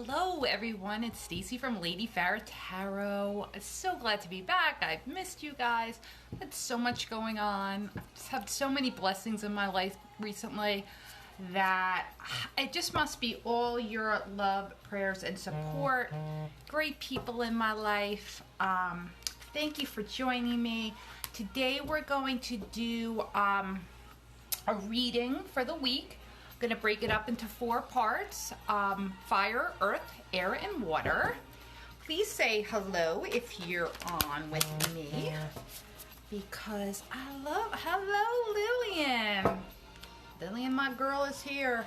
Hello everyone, it's Stacy from Lady Farah Tarot. I'm so glad to be back. I've missed you guys. I've had so much going on. I've just had so many blessings in my life recently that it just must be all your love, prayers, and support. Great people in my life. Thank you for joining me. Today we're going to do a reading for the week. I'm going to break it up into 4 parts. Fire, earth, air, and water. Please say hello if you're on with me. Because hello Lillian. Lillian, my girl, is here.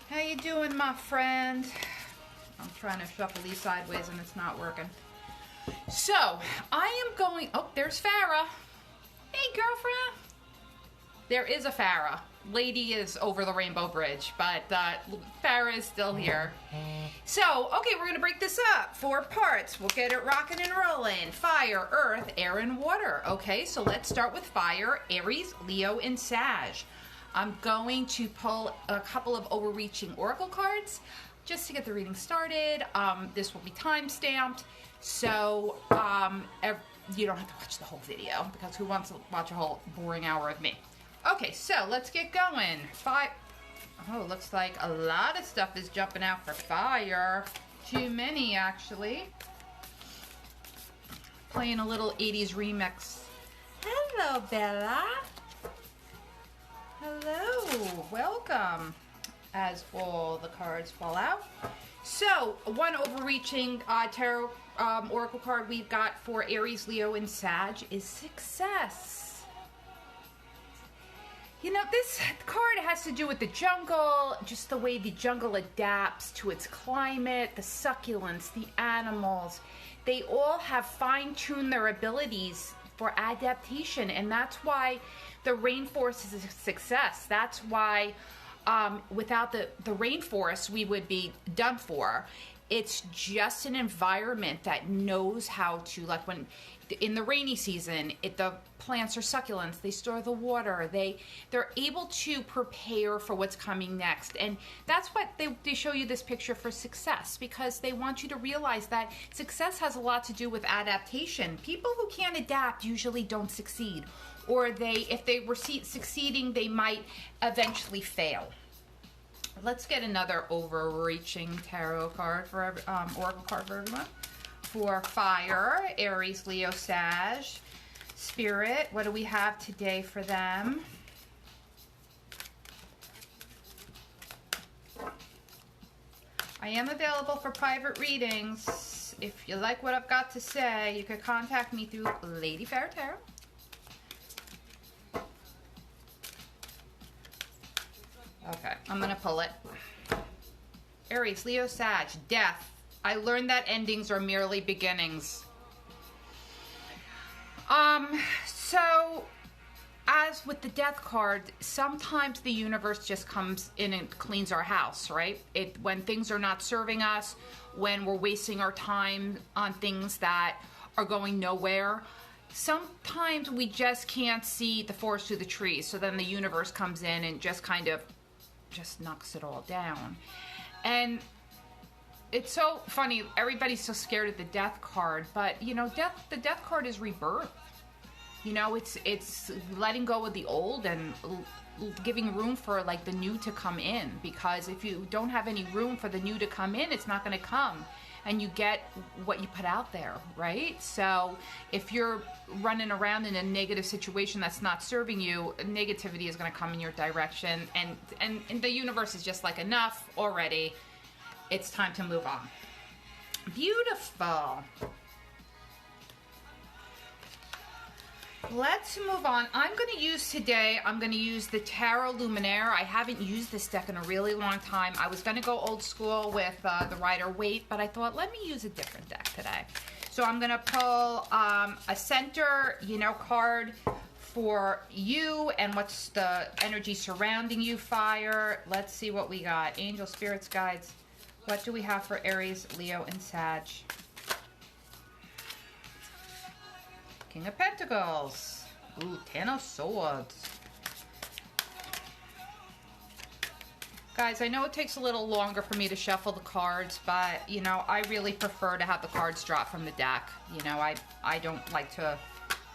How you doing, my friend? I'm trying to shuffle these sideways and it's not working. So, I am going, oh, there's Farah. Hey, girlfriend. There is a Farah. Lady is over the Rainbow Bridge, but Farah is still here. So, okay, we're going to break this up. 4 parts. We'll get it rocking and rolling. Fire, earth, air, and water. Okay, so let's start with fire, Aries, Leo, and Sag. I'm going to pull a couple of overreaching oracle cards just to get the reading started. This will be time-stamped, so you don't have to watch the whole video, because who wants to watch a whole boring hour of me? Okay, so let's get going. Oh, looks like a lot of stuff is jumping out for fire. Too many, actually. Playing a little 80s remix. Hello, Bella. Hello, welcome. As all the cards fall out. So, one overreaching tarot oracle card we've got for Aries, Leo, and Sag is success. You know, this card has to do with the jungle, just the way the jungle adapts to its climate, the succulents, the animals. They all have fine-tuned their abilities for adaptation, and that's why the rainforest is a success. That's why without the rainforest, we would be done for. It's just an environment that knows how to, like when in the rainy season, the plants are succulents, they store the water, they're able to prepare for what's coming next. And that's what they show you this picture for success, because they want you to realize that success has a lot to do with adaptation. People who can't adapt usually don't succeed, or if they were succeeding, they might eventually fail. Let's get another overreaching tarot card for oracle card for everyone. For fire, Aries, Leo, Sag. Spirit, what do we have today for them? I am available for private readings. If you like what I've got to say, you could contact me through Lady Farah Tarot. Okay, I'm going to pull it. Aries, Leo, Sag, death. I learned that endings are merely beginnings. So, as with the death card, sometimes the universe just comes in and cleans our house, right? When things are not serving us, when we're wasting our time on things that are going nowhere, sometimes we just can't see the forest through the trees. So then the universe comes in and just kind of just knocks it all down. And it's so funny, everybody's so scared of the death card, but you know, the death card is rebirth. You know, it's letting go of the old and giving room for like the new to come in, because if you don't have any room for the new to come in, it's not going to come, and you get what you put out there, right? So if you're running around in a negative situation that's not serving you, negativity is going to come in your direction, and the universe is just like, enough already. It's time to move on. Beautiful. Let's move on. I'm going to use the Tarot Luminaire. I haven't used this deck in a really long time. I was going to go old school with the Rider-Waite, but I thought, let me use a different deck today. So I'm going to pull a center, card for you and what's the energy surrounding you, fire. Let's see what we got. Angel, spirits, guides. What do we have for Aries, Leo, and Sag? King of Pentacles. Ooh, Ten of Swords. Guys, I know it takes a little longer for me to shuffle the cards, but, you know, I really prefer to have the cards drop from the deck. You know, I don't like to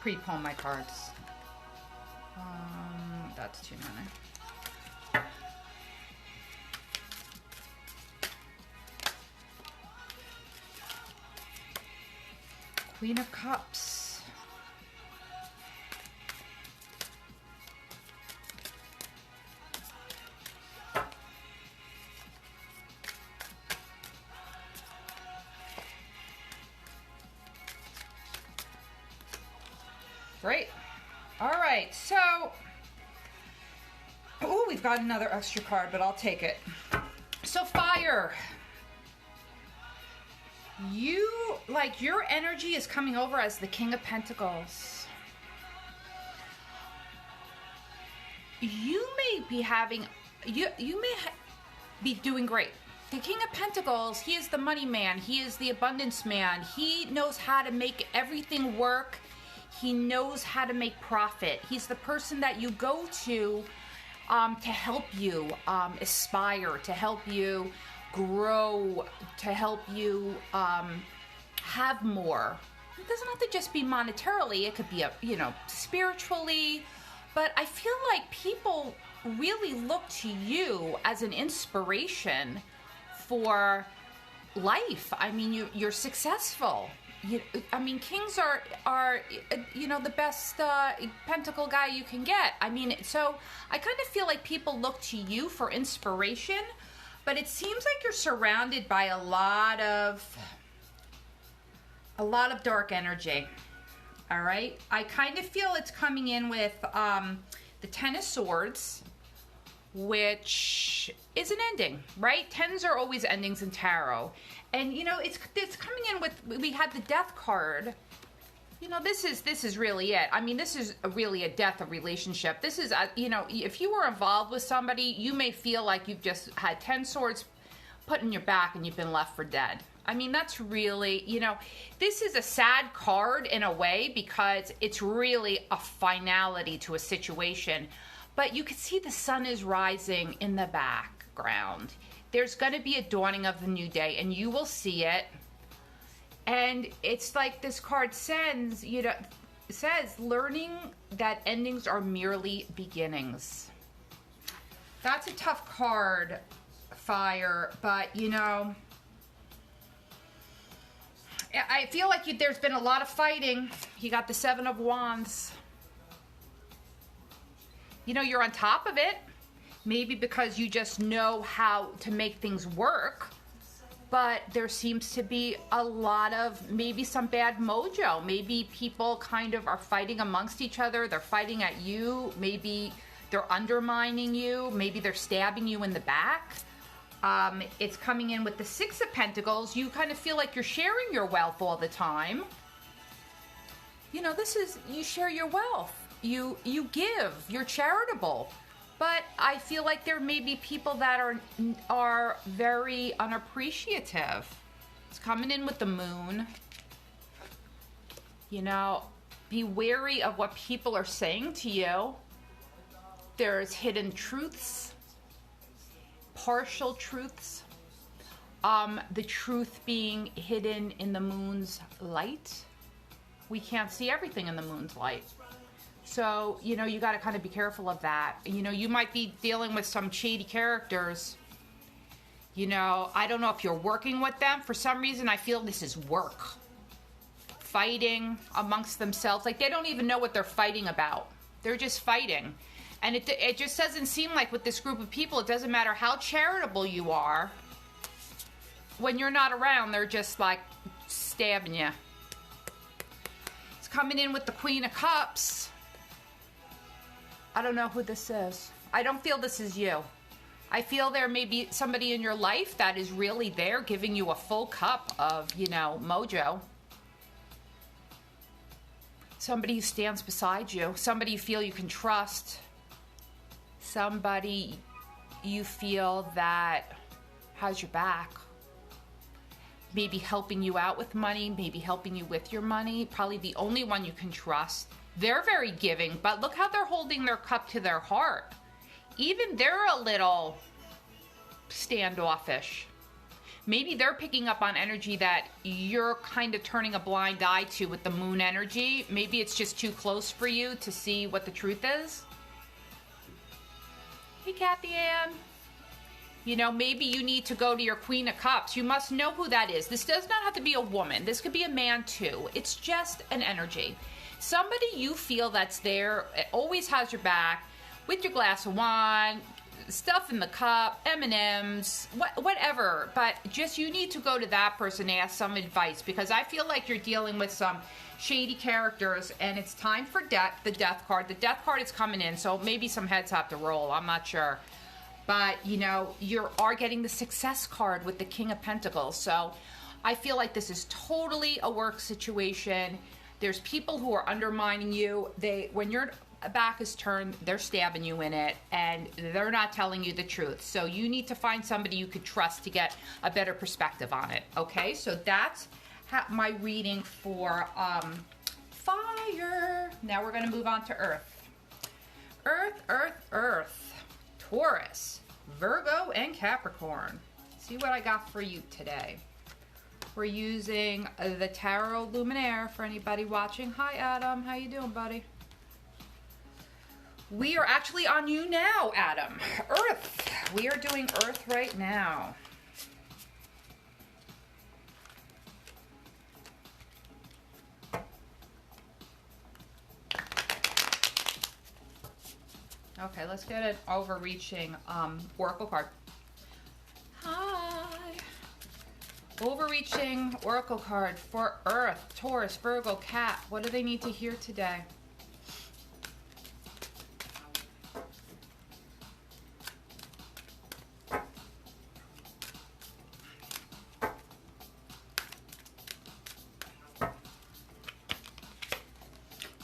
pre-pull my cards. That's too many. Queen of Cups. Great. All right, so, oh, we've got another extra card, but I'll take it. So fire. Your energy is coming over as the King of Pentacles. You may be having, be doing great. The King of Pentacles, he is the money man. He is the abundance man. He knows how to make everything work. He knows how to make profit. He's the person that you go to help you aspire, to help you grow, to help you have more. It doesn't have to just be monetarily. It could be, spiritually. But I feel like people really look to you as an inspiration for life. I mean, you're successful. Kings are the best pentacle guy you can get. I mean, so I kind of feel like people look to you for inspiration, but it seems like you're surrounded by a lot of dark energy. All right, I kind of feel it's coming in with the Ten of Swords, which is an ending, right? Tens are always endings in tarot. And, it's coming in with, we had the Death card. This is really it. I mean, this is really a death of relationship. This is, if you were involved with somebody, you may feel like you've just had 10 swords put in your back and you've been left for dead. I mean, that's really, this is a sad card in a way because it's really a finality to a situation. But you can see the sun is rising in the background. There's going to be a dawning of the new day, and you will see it. And it's like this card says, learning that endings are merely beginnings. That's a tough card, Fire, but, I feel like there's been a lot of fighting. You got the Seven of Wands. You're on top of it. Maybe because you just know how to make things work. But there seems to be a lot of maybe some bad mojo. Maybe people kind of are fighting amongst each other. They're fighting at you. Maybe they're undermining you. Maybe they're stabbing you in the back. It's coming in with the Six of Pentacles. You kind of feel like you're sharing your wealth all the time. This is, you share your wealth. You give. You're charitable. But I feel like there may be people that are very unappreciative. It's coming in with the Moon. Be wary of what people are saying to you. There's hidden truths, partial truths. The truth being hidden in the moon's light. We can't see everything in the moon's light. So, you got to kind of be careful of that. You might be dealing with some shady characters. I don't know if you're working with them. For some reason, I feel this is work. Fighting amongst themselves. Like, they don't even know what they're fighting about. They're just fighting. And it just doesn't seem like with this group of people, it doesn't matter how charitable you are. When you're not around, they're just, like, stabbing you. It's coming in with the Queen of Cups. I don't know who this is. I don't feel this is you. I feel there may be somebody in your life that is really there giving you a full cup of, mojo. Somebody who stands beside you. Somebody you feel you can trust. Somebody you feel that has your back. Maybe helping you out with money. Maybe helping you with your money. Probably the only one you can trust. They're very giving, but look how they're holding their cup to their heart. Even they're a little standoffish. Maybe they're picking up on energy that you're kind of turning a blind eye to with the moon energy. Maybe it's just too close for you to see what the truth is. Hey, Kathy Ann. You know, maybe you need to go to your Queen of Cups. You must know who that is. This does not have to be a woman. This could be a man too. It's just an energy. Somebody you feel that's there, always has your back, with your glass of wine, stuff in the cup, M&Ms, whatever. But just you need to go to that person and ask some advice, because I feel like you're dealing with some shady characters, and it's time for death. The death card. The death card is coming in, so maybe some heads have to roll. I'm not sure. But, you know, you are getting the success card with the King of Pentacles. So I feel like this is totally a work situation. There's people who are undermining you. When your back is turned, they're stabbing you in it, and they're not telling you the truth. So you need to find somebody you could trust to get a better perspective on it. Okay, so that's my reading for fire. Now we're going to move on to earth. Earth. Taurus, Virgo, and Capricorn. See what I got for you today. We're using the Tarot Luminaire for anybody watching. Hi, Adam. How you doing, buddy? We are actually on you now, Adam. Earth. We are doing Earth right now. Okay, let's get an overreaching oracle card. Hi. Overreaching oracle card for Earth, Taurus, Virgo, Cap. What do they need to hear today?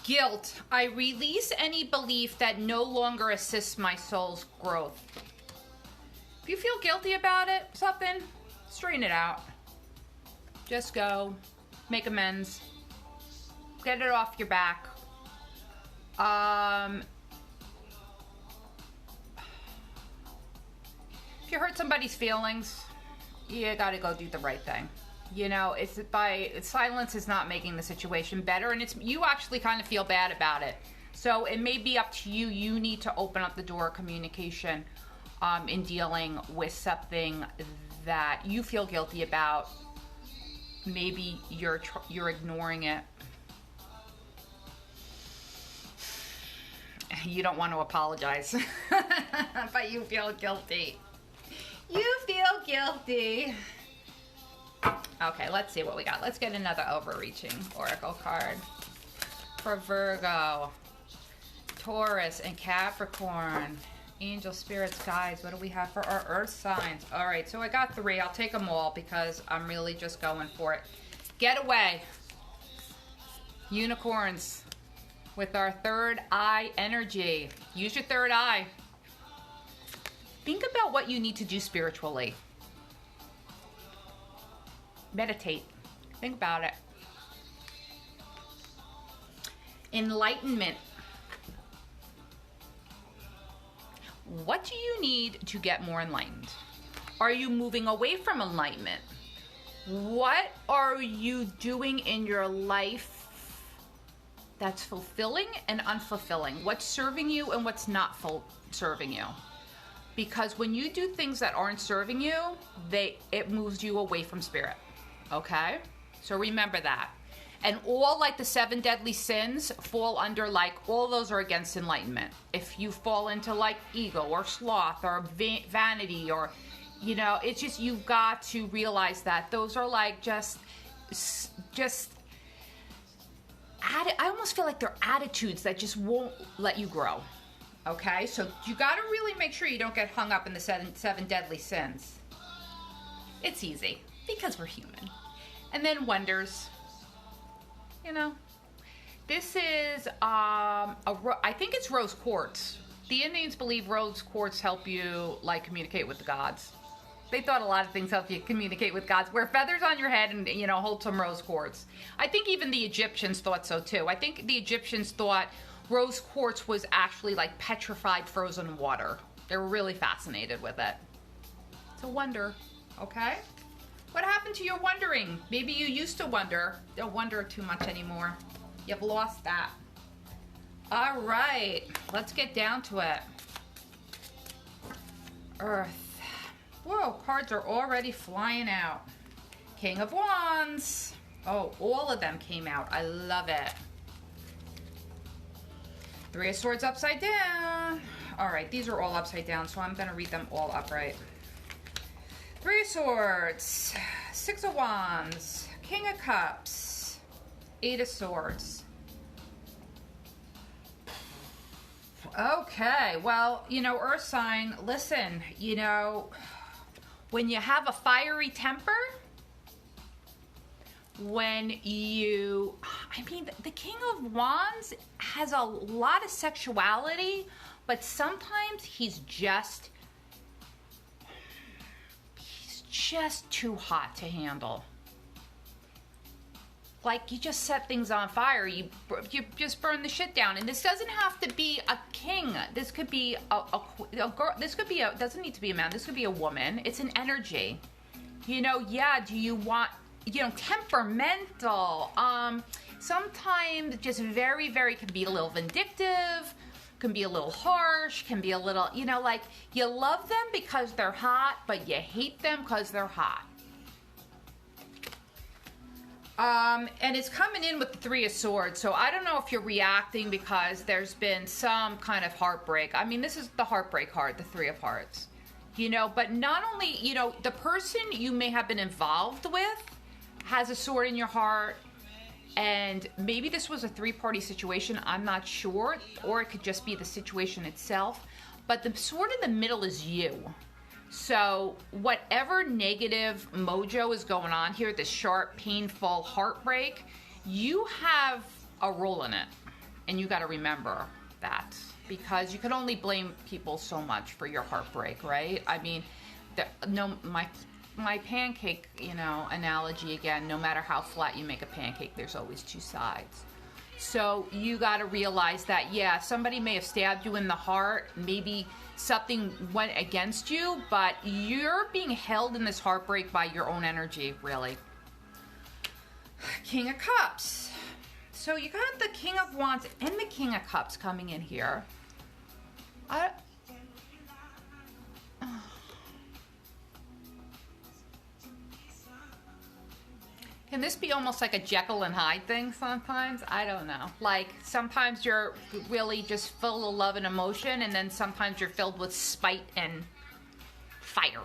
Guilt. I release any belief that no longer assists my soul's growth. If you feel guilty about it, something, straighten it out. Just go. Make amends. Get it off your back. If you hurt somebody's feelings, you gotta go do the right thing. You know, silence is not making the situation better, and you actually kind of feel bad about it. So it may be up to you. You need to open up the door of communication in dealing with something that you feel guilty about. Maybe you're ignoring it. You don't want to apologize, but you feel guilty. You feel guilty. Okay, let's see what we got. Let's get another overreaching oracle card for Virgo, Taurus, and Capricorn. Angel, spirits, guides, what do we have for our earth signs? All right, so I got 3. I'll take them all because I'm really just going for it. Get away. Unicorns with our third eye energy. Use your third eye. Think about what you need to do spiritually. Meditate. Think about it. Enlightenment. What do you need to get more enlightened? Are you moving away from enlightenment? What are you doing in your life that's fulfilling and unfulfilling? What's serving you and what's not serving you? Because when you do things that aren't serving you, it moves you away from spirit. Okay? So remember that. And all like the 7 deadly sins fall under like, all those are against enlightenment. If you fall into like ego or sloth or vanity or, you know, it's just, you've got to realize that those are like I almost feel like they're attitudes that just won't let you grow. Okay? So you got to really make sure you don't get hung up in the 7 deadly sins. It's easy because we're human. And then wonders. You know, this is, I think it's rose quartz. The Indians believe rose quartz help you, like, communicate with the gods. They thought a lot of things help you communicate with gods. Wear feathers on your head and, you know, hold some rose quartz. I think even the Egyptians thought so, too. I think the Egyptians thought rose quartz was actually, like, petrified frozen water. They were really fascinated with it. It's a wonder, okay? What happened to your wondering? Maybe you used to wonder. Don't wonder too much anymore. You've lost that. All right, let's get down to it. Earth. Whoa, cards are already flying out. King of Wands. Oh, all of them came out. I love it. Three of Swords upside down. All right, these are all upside down, so I'm gonna read them all upright. Three of Swords, Six of Wands, King of Cups, Eight of Swords. Okay, well, you know, Earth sign, listen, you know, when you have a fiery temper, when you, I mean, the King of Wands has a lot of sexuality, but sometimes he's just too hot to handle. Like, you just set things on fire. You just burn the shit down. And this doesn't have to be a king. This could be a girl. This could be doesn't need to be a man. This could be a woman. It's an energy. You know, yeah, do you want, you know, temperamental. Sometimes just very, very, can be a little vindictive, can be a little harsh, can be a little, you know, like, you love them because they're hot, but you hate them because they're hot. And it's coming in with the Three of Swords, so I don't know if you're reacting because there's been some kind of heartbreak. I mean, this is the heartbreak card, the Three of Hearts. You know, but not only, you know, the person you may have been involved with has a sword in your heart, and maybe this was a three-party situation, I'm not sure, or it could just be the situation itself, but the sword in the middle is you. So whatever negative mojo is going on here, this sharp, painful heartbreak, you have a role in it, and you got to remember that, because you can only blame people so much for your heartbreak, right? I mean, my pancake, you know, analogy again, no matter how flat you make a pancake, there's always two sides. So you got to realize that, yeah, somebody may have stabbed you in the heart, maybe something went against you, but you're being held in this heartbreak by your own energy, really. King of Cups. So you got the King of Wands and the King of Cups coming in here. Can this be almost like a Jekyll and Hyde thing sometimes? I don't know. Like, sometimes you're really just full of love and emotion, and then sometimes you're filled with spite and fire.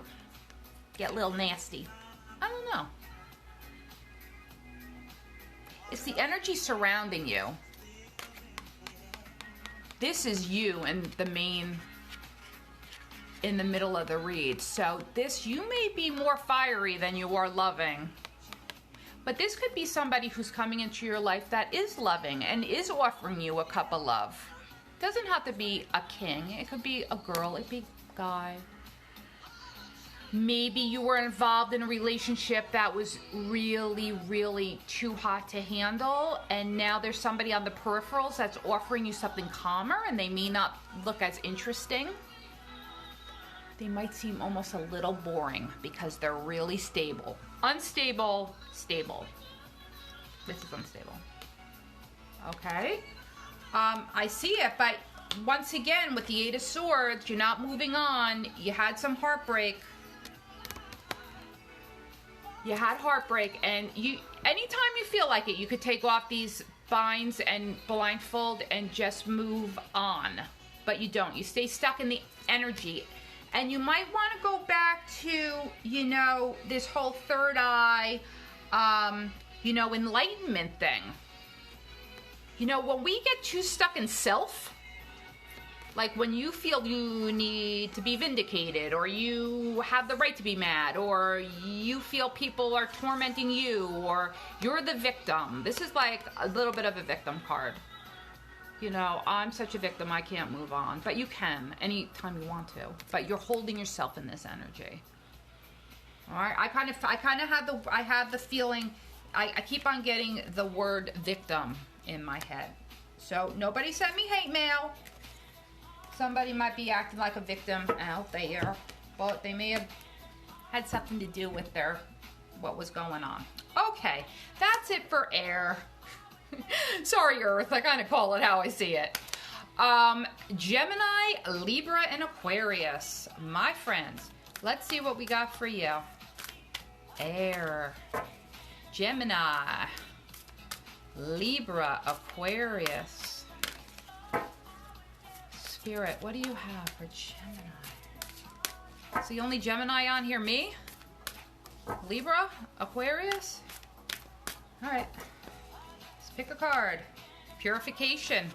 Get a little nasty. I don't know. It's the energy surrounding you. This is you and the main, in the middle of the read. So this, you may be more fiery than you are loving. But this could be somebody who's coming into your life that is loving and is offering you a cup of love. It doesn't have to be a king. It could be a girl. It could be a guy. Maybe you were involved in a relationship that was really, really too hot to handle, and now there's somebody on the peripherals that's offering you something calmer, and they may not look as interesting. They might seem almost a little boring because they're really stable. Unstable, stable. This is unstable. Okay. I see it, but once again, with the Eight of Swords, you're not moving on. You had some heartbreak. You had heartbreak, and anytime you feel like it, you could take off these binds and blindfold and just move on. But you don't. You stay stuck in the energy. And you might want to go back to, you know, this whole third eye, you know, enlightenment thing. You know, when we get too stuck in self, like when you feel you need to be vindicated, or you have the right to be mad, or you feel people are tormenting you, or you're the victim. This is like a little bit of a victim card. You know, I'm such a victim, I can't move on. But you can, anytime you want to. But you're holding yourself in this energy. All right, I kind of have the feeling, I keep on getting the word victim in my head. So nobody sent me hate mail. Somebody might be acting like a victim out there, but they may have had something to do with what was going on. Okay, that's it for air. Sorry, Earth, I kind of call it how I see it. Gemini, Libra, and Aquarius. My friends, let's see what we got for you. Air, Gemini, Libra, Aquarius. Spirit, what do you have for Gemini? Is the only Gemini on here me? Libra, Aquarius? All right, let's pick a card. Purification.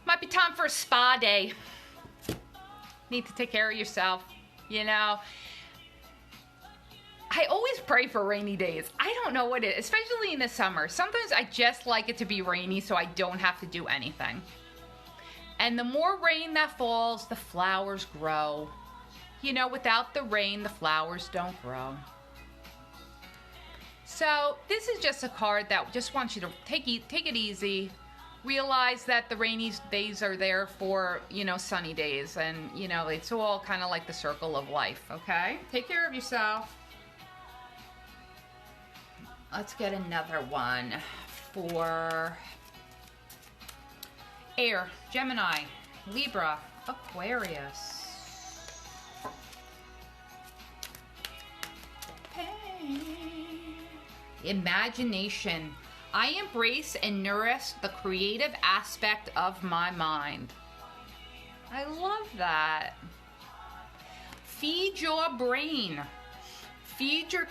Might be time for a spa day. Need to take care of yourself, you know. I always pray for rainy days. I don't know what it is, especially in the summer. Sometimes I just like it to be rainy so I don't have to do anything. And the more rain that falls, the flowers grow. You know, without the rain, the flowers don't grow. So this is just a card that just wants you to take it easy. Realize that the rainy days are there for, you know, sunny days. And, you know, it's all kind of like the circle of life, okay? Take care of yourself. Let's get another one for air, Gemini, Libra, Aquarius. Imagination. I embrace and nourish the creative aspect of my mind. I love that. Feed your brain. Feed your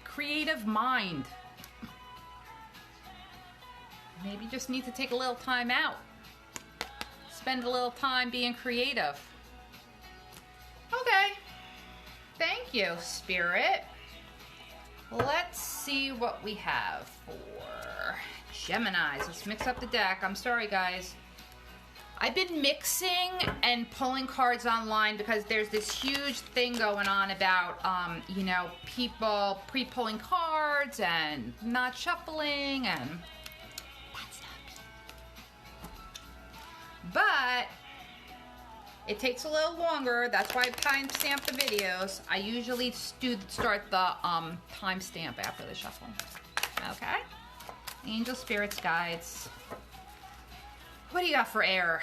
creative mind. Maybe you just need to take a little time out. Spend a little time being creative. Okay. Thank you, Spirit. Let's see what we have for Geminis. Let's mix up the deck. I'm sorry, guys. I've been mixing and pulling cards online because there's this huge thing going on about, you know, people pre-pulling cards and not shuffling, and that's not me. But it takes a little longer. That's why I timestamp the videos. I usually start the timestamp after the shuffle. Okay? Angel, spirits, guides. What do you got for air?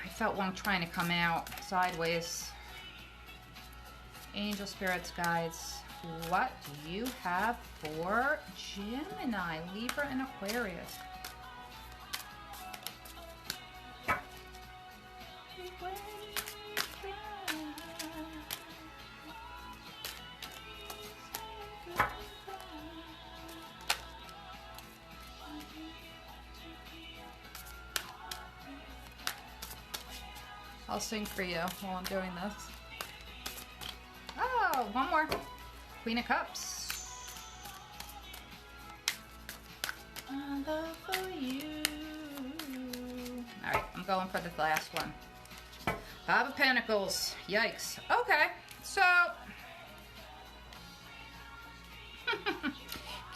I felt one trying to come out sideways. Angel, spirits, guides. What do you have for Gemini, Libra, and Aquarius? I'll sing for you while I'm doing this. Oh, one more. Queen of Cups. I love for you. All right, I'm going for the last one. Five of Pentacles. Yikes. Okay, so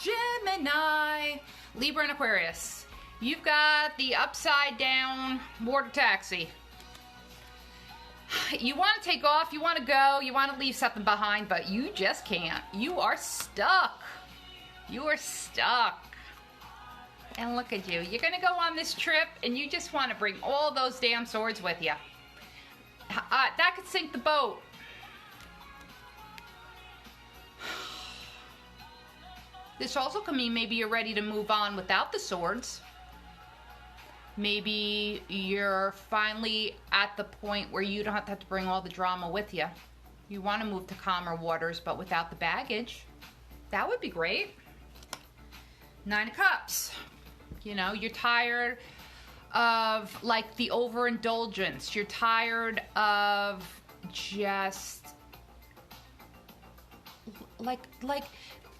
Gemini, Libra, and Aquarius. You've got the upside down water taxi. You want to take off, you want to go, you want to leave something behind, but you just can't. You are stuck. You are stuck. And look at you. You're going to go on this trip and you just want to bring all those damn swords with you. That could sink the boat. This also could mean maybe you're ready to move on without the swords. Maybe you're finally at the point where you don't have to bring all the drama with you. You want to move to calmer waters, but without the baggage. That would be great. Nine of Cups. You know, you're tired of like the overindulgence. You're tired of just like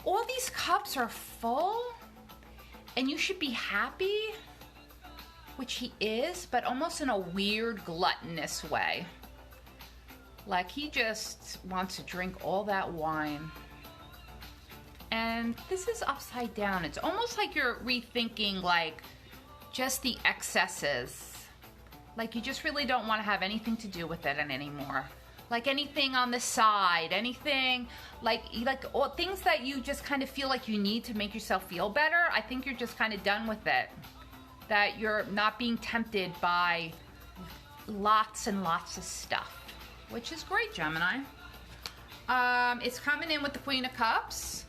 all these cups are full and you should be happy. Which he is, but almost in a weird gluttonous way. Like he just wants to drink all that wine. And this is upside down. It's almost like you're rethinking like just the excesses. Like you just really don't want to have anything to do with it anymore. Like anything on the side, anything like all things that you just kind of feel like you need to make yourself feel better. I think you're just kind of done with it. That you're not being tempted by lots and lots of stuff, which is great, Gemini. It's coming in with the Queen of Cups.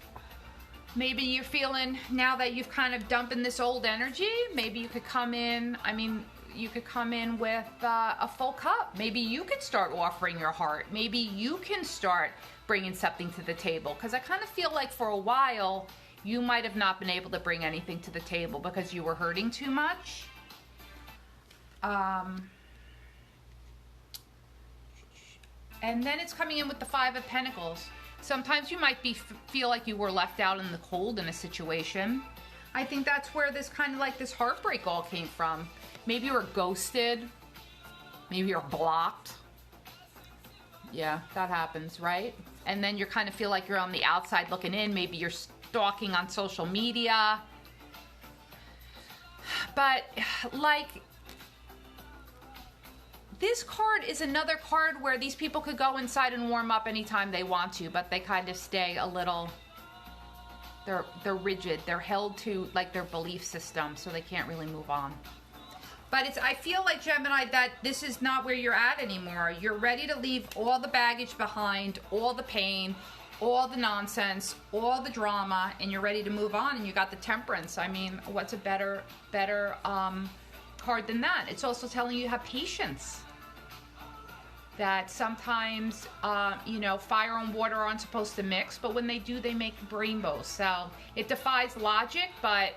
Maybe you're feeling, now that you've kind of dumped in this old energy, maybe you could come in, you could come in with a full cup. Maybe you could start offering your heart. Maybe you can start bringing something to the table. Because I kind of feel like for a while, you might have not been able to bring anything to the table because you were hurting too much. And then it's coming in with the Five of Pentacles. Sometimes you might feel like you were left out in the cold in a situation. I think that's where this kind of like this heartbreak all came from. Maybe you were ghosted. Maybe you're blocked. Yeah, that happens, right? And then you kind of feel like you're on the outside looking in. Maybe you're stalking on social media. But like, this card is another card where these people could go inside and warm up anytime they want to, but they kind of stay a little, they're rigid. They're held to like their belief system, so they can't really move on. But I feel like, Gemini, that this is not where you're at anymore. You're ready to leave all the baggage behind, all the pain, all the nonsense, all the drama, and you're ready to move on, and you got the Temperance. I mean, what's a better card than that? It's also telling you to have patience. That sometimes, fire and water aren't supposed to mix, but when they do, they make rainbows. So it defies logic, but,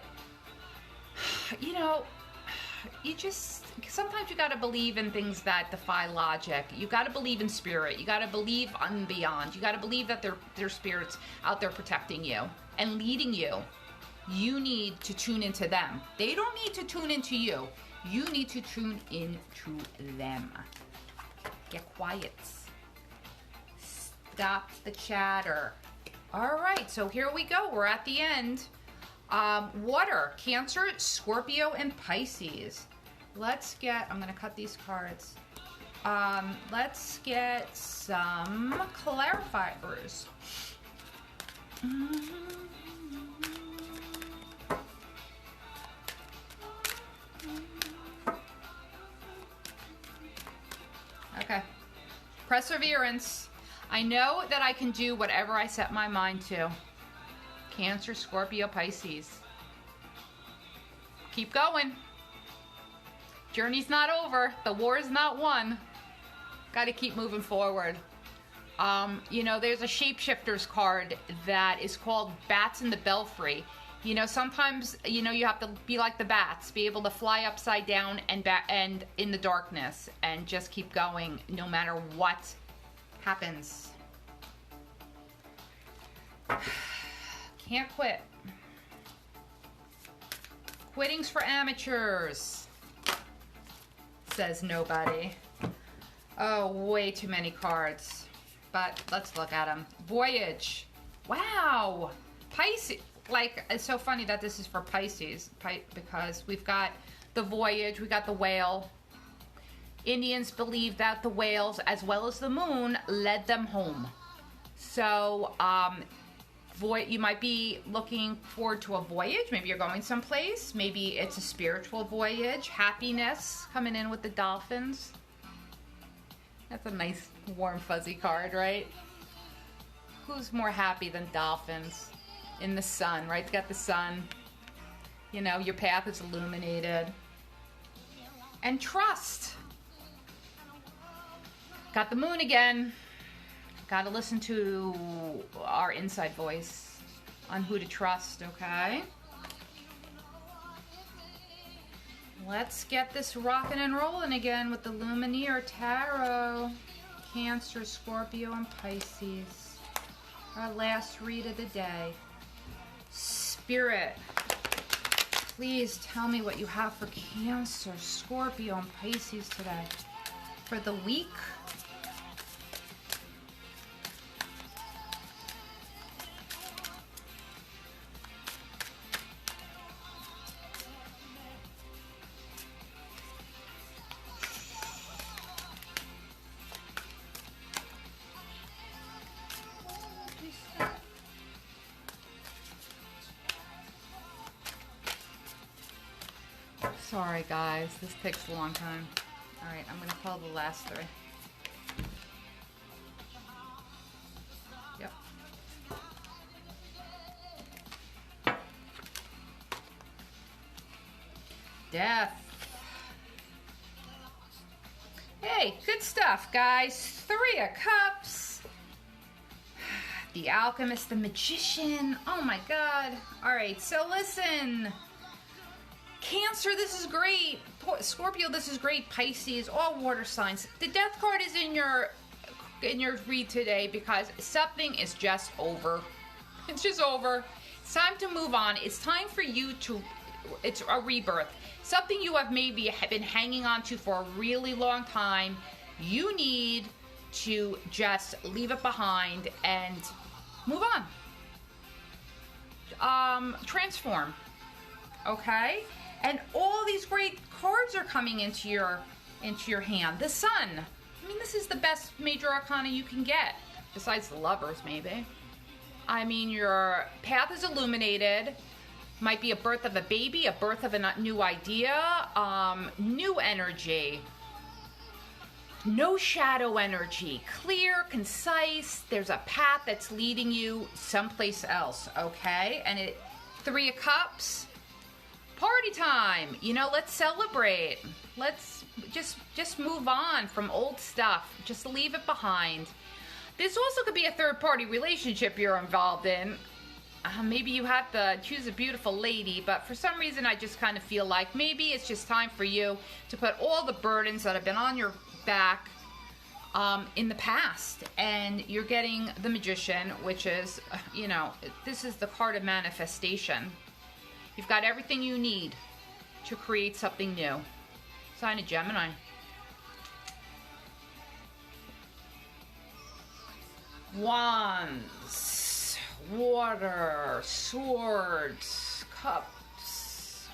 sometimes you got to believe in things that defy logic. You got to believe in spirit. You got to believe on beyond. You got to believe that their spirits out there protecting you and leading you. You need to tune into them. They don't need to tune into you. You need to tune into them. Get quiet. Stop the chatter. All right, so here we go. We're at the end. Water, Cancer, Scorpio, and Pisces. I'm going to cut these cards. Let's get some clarifiers. Okay. Perseverance. I know that I can do whatever I set my mind to. Cancer, Scorpio, Pisces. Keep going. Journey's not over. The war is not won. Got to keep moving forward. There's a Shapeshifters card that is called Bats in the Belfry. Sometimes, you have to be like the bats, be able to fly upside down and in the darkness and just keep going no matter what happens. Can't quit. Quitting's for amateurs, says nobody. Oh, way too many cards. But let's look at them. Voyage. Wow. Pisces. Like, it's so funny that this is for Pisces, because we've got the Voyage, we got the whale. Indians believe that the whales, as well as the moon, led them home. So, you might be looking forward to a voyage. Maybe you're going someplace. Maybe it's a spiritual voyage. Happiness coming in with the dolphins. That's a nice, warm, fuzzy card, right? Who's more happy than dolphins? In the sun, right? It's got the sun. Your path is illuminated. And trust. Got the moon again. Got to listen to our inside voice on who to trust, okay? Let's get this rocking and rolling again with the Lumiere Tarot. Cancer, Scorpio, and Pisces. Our last read of the day. Spirit, please tell me what you have for Cancer, Scorpio, and Pisces today. For the week. Sorry, guys. This takes a long time. All right, I'm going to call the last three. Yep. Death. Hey, good stuff, guys. 3 of Cups. The Alchemist, the Magician. Oh my God. All right, so listen. Cancer, this is great. Scorpio, this is great. Pisces, all water signs. The Death card is in your read today because something is just over. It's just over. It's time to move on. It's time for you to, it's a rebirth. Something you have maybe been hanging on to for a really long time. You need to just leave it behind and move on. Transform. Okay? And all these great cards are coming into your hand. The Sun. I mean, this is the best major arcana you can get, besides the Lovers, maybe. I mean, your path is illuminated. Might be a birth of a baby, a birth of a new idea, new energy. No shadow energy. Clear, concise. There's a path that's leading you someplace else, okay? And it 3 of Cups. Party time. You know, let's celebrate. Let's just move on from old stuff. Just leave it behind. This also could be a third-party relationship you're involved in. Maybe you have to choose a beautiful lady, but for some reason I just kind of feel like maybe it's just time for you to put all the burdens that have been on your back in the past. And you're getting the Magician, which is, you know, this is the card of manifestation. You've got everything you need to create something new. Sign of Gemini. Wands, water, swords, cups,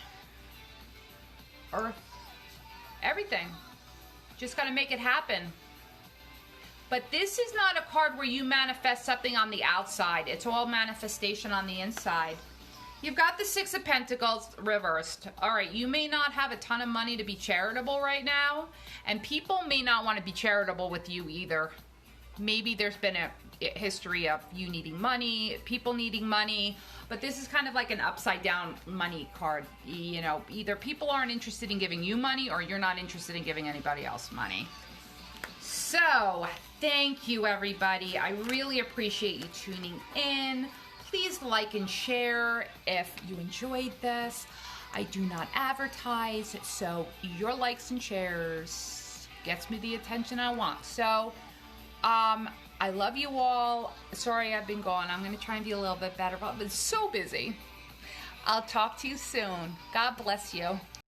earth, everything. Just got to make it happen. But this is not a card where you manifest something on the outside. It's all manifestation on the inside. You've got the 6 of Pentacles reversed. All right, you may not have a ton of money to be charitable right now, and people may not want to be charitable with you either. Maybe there's been a history of you needing money, people needing money, but this is kind of like an upside down money card. You know, either people aren't interested in giving you money or you're not interested in giving anybody else money. So, thank you everybody. I really appreciate you tuning in. Please like and share if you enjoyed this. I do not advertise, so your likes and shares gets me the attention I want. So, I love you all. Sorry I've been gone. I'm going to try and be a little bit better, but I've been so busy. I'll talk to you soon. God bless you.